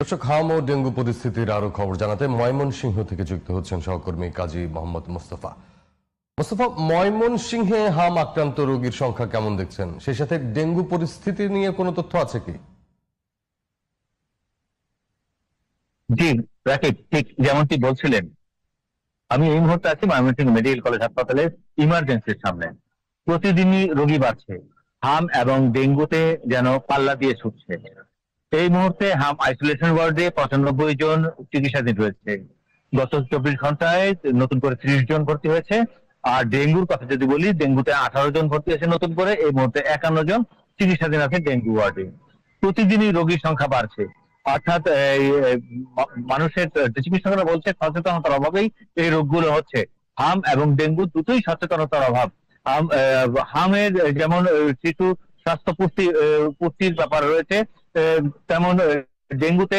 দর্শক, হাম ও ডেঙ্গু পরিস্থিতির আরো খবর জানাতে ময়মনসিংহ থেকে যুক্ত হচ্ছেন সহকর্মী কাজী মোহাম্মদ মোস্তফা। মোস্তফা, ময়মনসিংহে হাম আক্রান্ত রোগীর সংখ্যা কেমন দেখছেন, সেই সাথে ডেঙ্গু পরিস্থিতি নিয়ে কোনো তথ্য আছে কি? জি, রাকিব, ঠিক যেমনটি বলছিলেন, আমি এই মুহূর্তে আছি ময়মনসিংহ মেডিকেল কলেজ হাসপাতালের ইমার্জেন্সির সামনে। প্রতিদিনই রোগী বাড়ছে, হাম এবং ডেঙ্গুতে যেন পাল্লা দিয়ে ছুটছে। এই মুহূর্তে হাম আইসোলেশন ওয়ার্ডে 95 জন চিকিৎসাধীন রয়েছে। গত 24 ঘন্টায় নতুন করে 30 জন ভর্তি হয়েছে। আর ডেঙ্গুর কথা যদি বলি, ডেঙ্গুতে 18 জন ভর্তি হয়েছে নতুন করে। এই মুহূর্তে 51 জন চিকিৎসাধীন আছে ডেঙ্গু ওয়ার্ডে। প্রতিদিনই রোগীর সংখ্যা বাড়ছে, অর্থাৎ মানুষের, চিকিৎসকরা বলছে সচেতনতার অভাবেই এই রোগগুলো হচ্ছে। হাম এবং ডেঙ্গু দুটোই সচেতনতার অভাব। হামের যেমন শিশু স্বাস্থ্য পুষ্টির ব্যাপার রয়েছে, তেমন ডেঙ্গুতে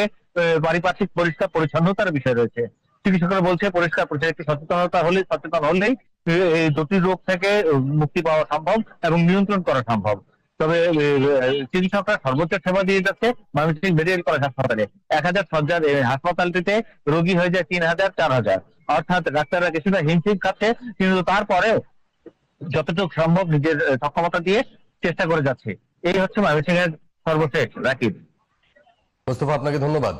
পারিপার্শ্বিক পরিষ্কার পরিচ্ছন্নতার বিষয় রয়েছে। চিকিৎসকরা বলছে পরিষ্কার পরিচ্ছন্ন একটু সচেতন হলেই এই দুটি রোগ থেকে মুক্তি পাওয়া সম্ভব এবং নিয়ন্ত্রণ করা সম্ভব। তবে চিকিৎসকরা সর্বোচ্চ সেবা দিয়ে যাচ্ছে ময়মনসিংহ মেডিকেল কলেজ হাসপাতালে। 1000 শয্যার এই হাসপাতালটিতে রোগী হয়ে যায় 3000 4000, অর্থাৎ ডাক্তাররা কিছুটা হিমশিম খাচ্ছে, কিন্তু তারপরেও যতটুকু সম্ভব নিজের সক্ষমতা দিয়ে চেষ্টা করে যাচ্ছে। এই হচ্ছে ময়মনসিংহের সর্বশেষ। রাকিব। মোস্তফা, আপনাকে ধন্যবাদ।